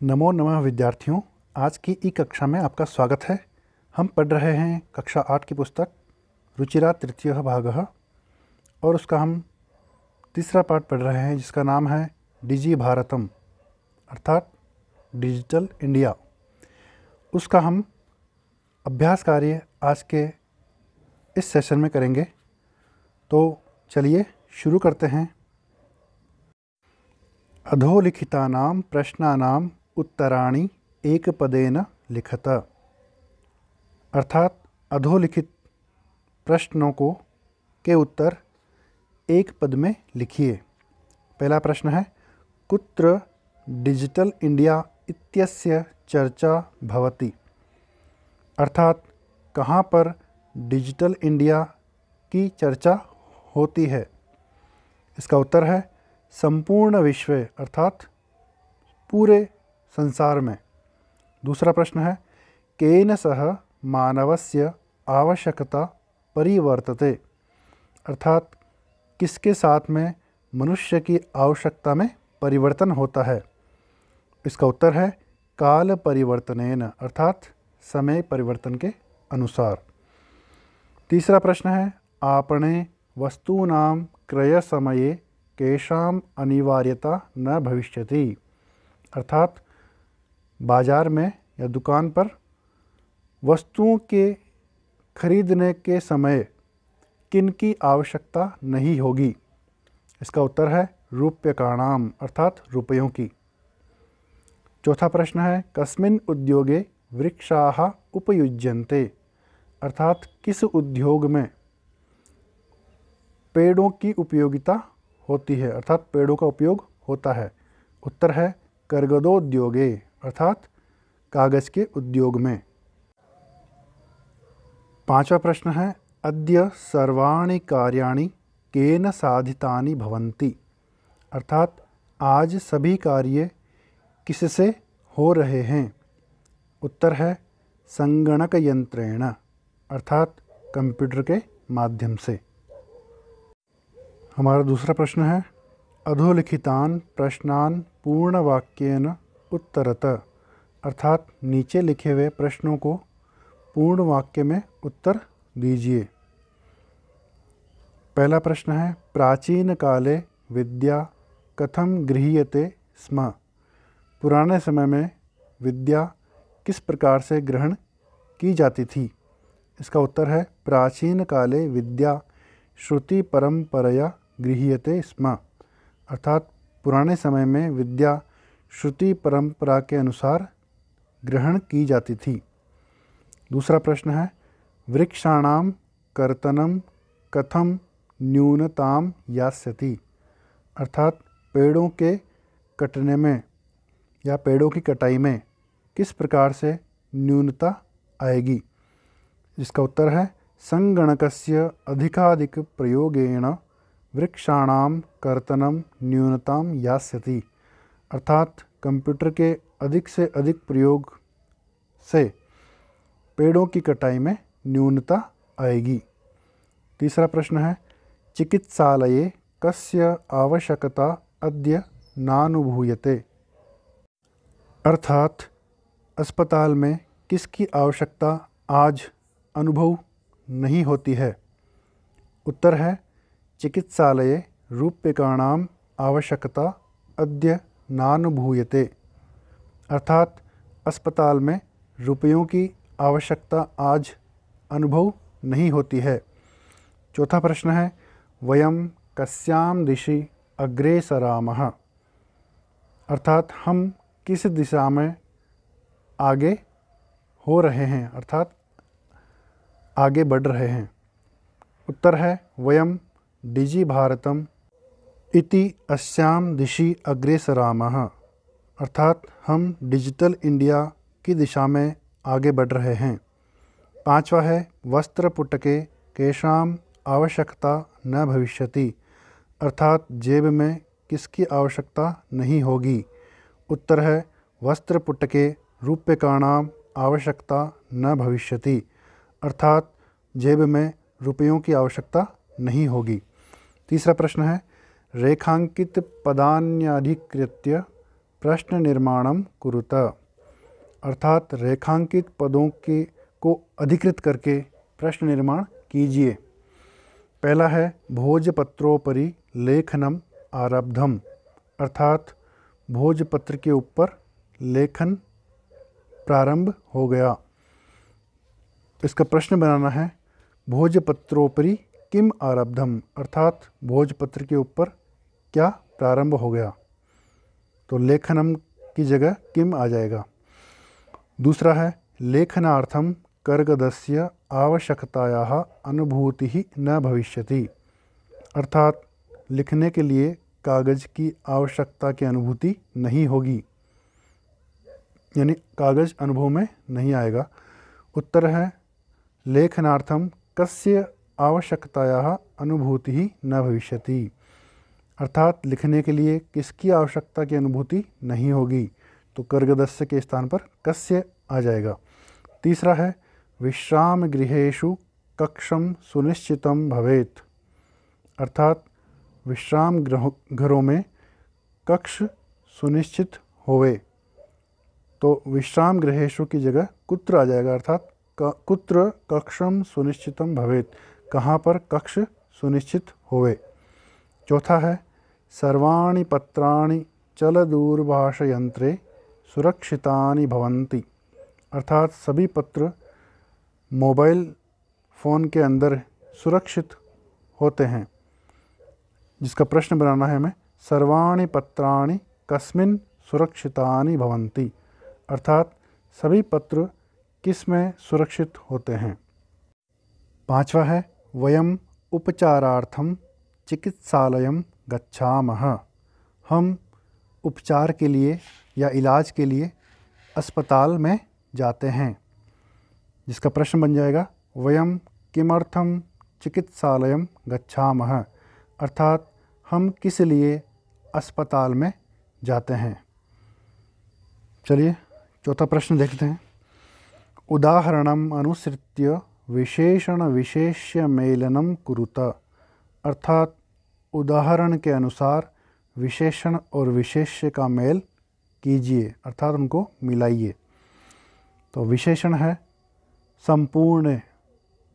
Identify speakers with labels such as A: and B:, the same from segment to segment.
A: नमो नमः विद्यार्थियों। आज की ई कक्षा में आपका स्वागत है। हम पढ़ रहे हैं कक्षा 8 की पुस्तक रुचिरा तृतीयः भागः और उसका हम तीसरा पाठ पढ़ रहे हैं जिसका नाम है डिजी भारतम अर्थात डिजिटल इंडिया। उसका हम अभ्यास कार्य आज के इस सेशन में करेंगे। तो चलिए शुरू करते हैं। अधोलिखितानां प्रश्नानां उत्तराणि एकपदेन लिखत अर्थात अधोलिखित प्रश्नों के उत्तर एक पद में लिखिए। पहला प्रश्न है कुत्र डिजिटल इंडिया इत्यस्य चर्चा भवति अर्थात कहाँ पर डिजिटल इंडिया की चर्चा होती है। इसका उत्तर है संपूर्ण विश्व अर्थात पूरे संसार में। दूसरा प्रश्न है केन सह मानवस्य आवश्यकता परिवर्तते अर्थात किसके साथ में मनुष्य की आवश्यकता में परिवर्तन होता है। इसका उत्तर है काल परिवर्तनेन अर्थात समय परिवर्तन के अनुसार। तीसरा प्रश्न है आपणे वस्तूनां क्रय समये केषां अनिवार्यता न भविष्यति अर्थात बाजार में या दुकान पर वस्तुओं के खरीदने के समय किन की आवश्यकता नहीं होगी। इसका उत्तर है रूप्यकाणाम अर्थात रुपयों की। चौथा प्रश्न है कस्मिन् उद्योगे वृक्षाः उपयुज्यन्ते अर्थात किस उद्योग में पेड़ों की उपयोगिता होती है अर्थात पेड़ों का उपयोग होता है। उत्तर है कर्गदोद्योगे अर्थात कागज़ के उद्योग में। पांचवा प्रश्न है अद्य सर्वाणि कार्याणि केन साधितानि भवन्ति अर्थात आज सभी कार्य किससे हो रहे हैं। उत्तर है संगणक यंत्रेण अर्थात कंप्यूटर के माध्यम से। हमारा दूसरा प्रश्न है अधोलिखितान प्रश्नान पूर्णवाक्येन उत्तरत अर्थात नीचे लिखे हुए प्रश्नों को पूर्ण वाक्य में उत्तर दीजिए। पहला प्रश्न है प्राचीन काले विद्या कथम गृह्यते स्म पुराने समय में विद्या किस प्रकार से ग्रहण की जाती थी। इसका उत्तर है प्राचीन काले विद्या श्रुति परंपरया गृह्यते स्म अर्थात पुराने समय में विद्या श्रुति परंपरा के अनुसार ग्रहण की जाती थी। दूसरा प्रश्न है वृक्षाणां कर्तनं कथम न्यूनतां यास्यति अर्थात पेड़ों के कटने में या पेड़ों की कटाई में किस प्रकार से न्यूनता आएगी। इसका उत्तर है संगणकस्य अधिकाधिक प्रयोगेण वृक्षाणां कर्तनं न्यूनतां यास्यति अर्थात कंप्यूटर के अधिक से अधिक प्रयोग से पेड़ों की कटाई में न्यूनता आएगी। तीसरा प्रश्न है चिकित्सालये कस्य आवश्यकता अद्य नानुभूयते अर्थात अस्पताल में किसकी आवश्यकता आज अनुभव नहीं होती है। उत्तर है चिकित्सालये रूप्यकाणां आवश्यकता अद्य नानुभूयते अर्थात अस्पताल में रुपयों की आवश्यकता आज अनुभव नहीं होती है। चौथा प्रश्न है वयं कस्यां दिशि अग्रे सरामः अर्थात हम किस दिशा में आगे हो रहे हैं अर्थात आगे बढ़ रहे हैं। उत्तर है वयं डिजी भारतम इति अस्यां दिशि अग्रे सरामः अर्थात हम डिजिटल इंडिया की दिशा में आगे बढ़ रहे हैं। पांचवा है वस्त्रपुटके केषां आवश्यकता न भविष्यति अर्थात जेब में किसकी आवश्यकता नहीं होगी। उत्तर है वस्त्रपुटके रूप्यकाणां आवश्यकता न भविष्यति अर्थात जेब में रुपयों की आवश्यकता नहीं होगी। तीसरा प्रश्न है रेखांकित पदान्यधिकृत्य प्रश्न निर्माणम कुरुत, अर्थात रेखांकित पदों को अधिकृत करके प्रश्न निर्माण कीजिए। पहला है भोजपत्रोपरि लेखनम आरब्धम, अर्थात भोजपत्र के ऊपर लेखन प्रारंभ हो गया। इसका प्रश्न बनाना है भोजपत्रोपरि किम आरब्धम, अर्थात भोजपत्र के ऊपर क्या प्रारंभ हो गया। तो लेखनम की जगह किम आ जाएगा। दूसरा है लेखनार्थम कर्गदस्य आवश्यकतायाः अनुभूति न भविष्यति, अर्थात लिखने के लिए कागज़ की आवश्यकता की अनुभूति नहीं होगी, यानी कागज़ अनुभव में नहीं आएगा। उत्तर है लेखनार्थम कस्य आवश्यकतायाः अनुभूति न भविष्यति, अर्थात लिखने के लिए किसकी आवश्यकता की अनुभूति नहीं होगी। तो कर्गदस्य के स्थान पर कस्य आ जाएगा। तीसरा है विश्राम गृहेषु कक्षम सुनिश्चितम भवेत्, अर्थात विश्राम घरों में कक्ष सुनिश्चित होवे। तो विश्राम गृहेषु की जगह कुत्र आ जाएगा, अर्थात कुत्र कक्षम सुनिश्चितम भवेत्, कहाँ पर कक्ष सुनिश्चित होवे। चौथा है सर्वाणि पत्राणि चलदूरभाषयंत्रे सुरक्षितानि भवन्ति, अर्थात सभी पत्र मोबाइल फ़ोन के अंदर सुरक्षित होते हैं। जिसका प्रश्न बनाना है हमें सर्वाणि पत्राणि कस्मिन् सुरक्षितानि भवन्ति, अर्थात सभी पत्र किस में सुरक्षित होते हैं। पांचवा है वयम उपचारार्थम चिकित्सालयम गच्छामः, हम उपचार के लिए या इलाज के लिए अस्पताल में जाते हैं। जिसका प्रश्न बन जाएगा वयम किमर्थम चिकित्सालयम गच्छामः, अर्थात हम किस लिए अस्पताल में जाते हैं। चलिए चौथा प्रश्न देखते हैं। उदाहरणम अनुसृत्य विशेषण विशेष्य मेलनम कुरुत, अर्थात उदाहरण के अनुसार विशेषण और विशेष्य का मेल कीजिए, अर्थात उनको मिलाइए। तो विशेषण है संपूर्ण,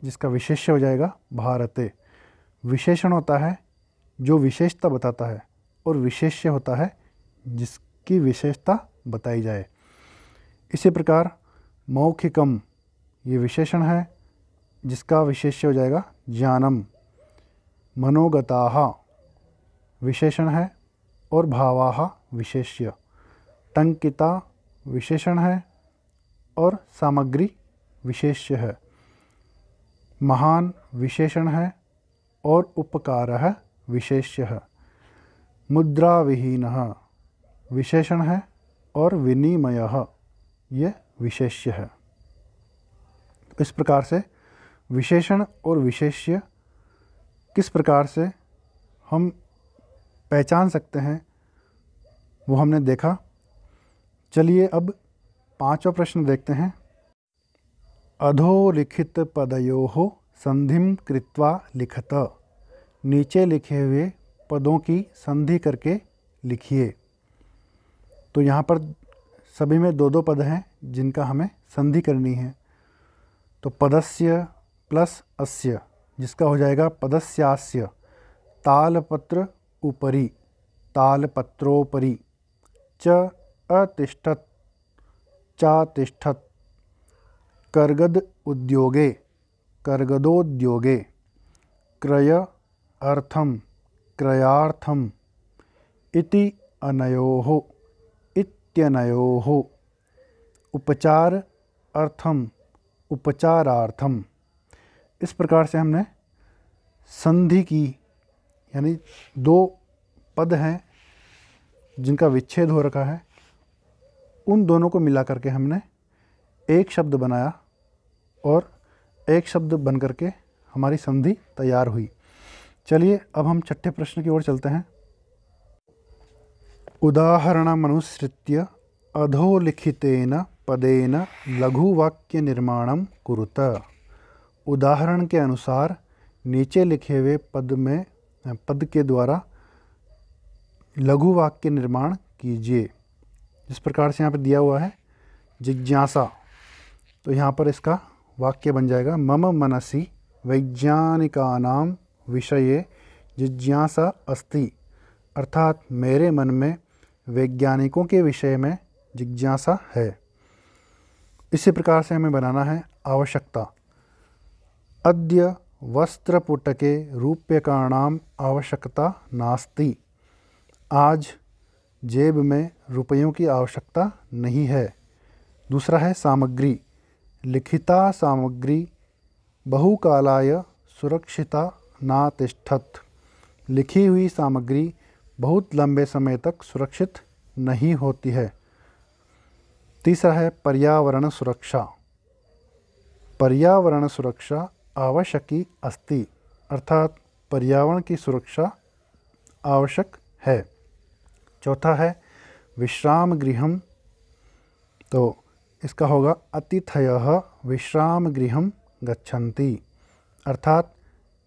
A: जिसका विशेष्य हो जाएगा भारते। विशेषण होता है जो विशेषता बताता है और विशेष्य होता है जिसकी विशेषता बताई जाए। इसी प्रकार मौखिकम ये विशेषण है जिसका विशेष्य हो जाएगा ज्ञानम। मनोगताः विशेषण है और भावाः विशेष्य। टंकिता विशेषण है और सामग्री विशेष्य है। महान विशेषण है और उपकारः विशेष्य है। मुद्राविहीनः विशेषण है और विनिमयः ये विशेष्य है। इस प्रकार से विशेषण और विशेष्य किस प्रकार से हम पहचान सकते हैं वो हमने देखा। चलिए अब पांचवा प्रश्न देखते हैं। अधोलिखित पदयोः संधिं कृत्वा लिखत, नीचे लिखे हुए पदों की संधि करके लिखिए। तो यहाँ पर सभी में दो दो पद हैं जिनका हमें संधि करनी है। तो पदस्य प्लस अस्य, जिसका हो जाएगा पदस्यास्य। तालपत्र उपरि तालपत्रोपरि, च अतिष्ठत् चातिष्ठत्, कर्गद उद्योगे कर्गदोद्योगे, क्रय अर्थम क्रयार्थम, इति अनयोः इत्यनयोः, उपचार अर्थम उपचारार्थम। इस प्रकार से हमने संधि की, यानी दो पद हैं जिनका विच्छेद हो रखा है, उन दोनों को मिला करके हमने एक शब्द बनाया और एक शब्द बन करके हमारी संधि तैयार हुई। चलिए अब हम छठे प्रश्न की ओर चलते हैं। उदाहरणमनुसृत्य अधोलिखितेन पदेन लघुवाक्य निर्माणं कुरुत, उदाहरण के अनुसार नीचे लिखे हुए पद के द्वारा लघु वाक्य निर्माण कीजिए। जिस प्रकार से यहाँ पे दिया हुआ है जिज्ञासा, तो यहाँ पर इसका वाक्य बन जाएगा मम मनसि वैज्ञानिकानां विषये जिज्ञासा अस्ति, अर्थात मेरे मन में वैज्ञानिकों के विषय में जिज्ञासा है। इसी प्रकार से हमें बनाना है आवश्यकता। अद्य वस्त्रपुटके रूप्यकाणाम आवश्यकता नास्ति, आज जेब में रुपयों की आवश्यकता नहीं है। दूसरा है सामग्री। लिखिता सामग्री बहुकालाय सुरक्षिता ना तिष्ठत, लिखी हुई सामग्री बहुत लंबे समय तक सुरक्षित नहीं होती है। तीसरा है पर्यावरण सुरक्षा। पर्यावरण सुरक्षा आवश्यकी अस्ति, अर्थात पर्यावरण की सुरक्षा आवश्यक है। चौथा है विश्राम गृहम, तो इसका होगा अतिथयः विश्राम गृहम गच्छन्ति, अर्थात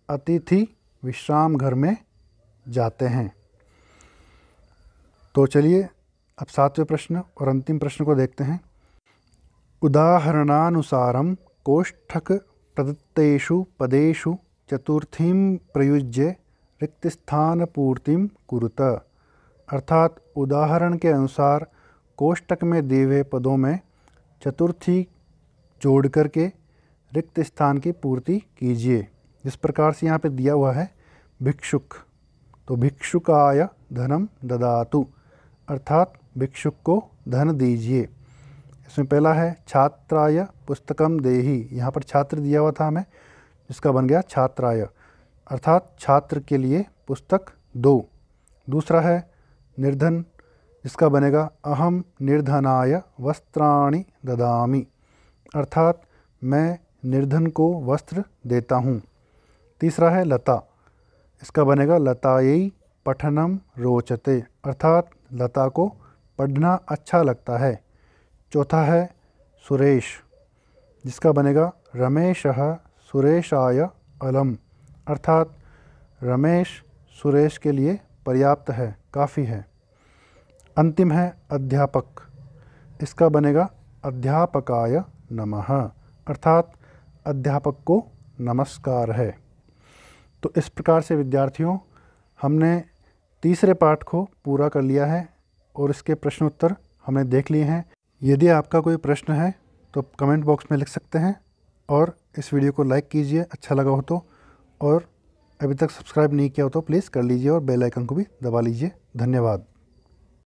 A: अतिथि विश्राम घर में जाते हैं। तो चलिए अब 7वें प्रश्न और अंतिम प्रश्न को देखते हैं। उदाहरणानुसारम कोष्ठक प्रदत्तेषु पदेषु चतुर्थीं प्रयुज्य रिक्तस्थान पूर्तिं कुरुत, अर्थात उदाहरण के अनुसार कोष्ठक में दिए हुए पदों में चतुर्थी जोड़ करके रिक्त स्थान की पूर्ति कीजिए। जिस प्रकार से यहाँ पे दिया हुआ है भिक्षुक, तो भिक्षुकाय धनम ददातु, अर्थात भिक्षुक को धन दीजिए। इसमें पहला है छात्राय पुस्तकम देहि, यहाँ पर छात्र दिया हुआ था हमें, जिसका बन गया छात्राय, अर्थात छात्र के लिए पुस्तक दो। दूसरा है निर्धन, जिसका बनेगा अहम निर्धनाय वस्त्राणि ददामि, अर्थात मैं निर्धन को वस्त्र देता हूँ। तीसरा है लता, इसका बनेगा लतायै पठनम रोचते, अर्थात लता को पढ़ना अच्छा लगता है। चौथा है सुरेश, जिसका बनेगा रमेशः सुरेशाय अलम, अर्थात रमेश सुरेश के लिए पर्याप्त है, काफ़ी है। अंतिम है अध्यापक, इसका बनेगा अध्यापकाय नमः, अर्थात अध्यापक को नमस्कार है। तो इस प्रकार से विद्यार्थियों हमने तीसरे पाठ को पूरा कर लिया है और इसके प्रश्न उत्तर हमने देख लिए हैं। यदि आपका कोई प्रश्न है तो कमेंट बॉक्स में लिख सकते हैं और इस वीडियो को लाइक कीजिए अच्छा लगा हो तो, और अभी तक सब्सक्राइब नहीं किया हो तो प्लीज़ कर लीजिए और बेल आइकन को भी दबा लीजिए। धन्यवाद।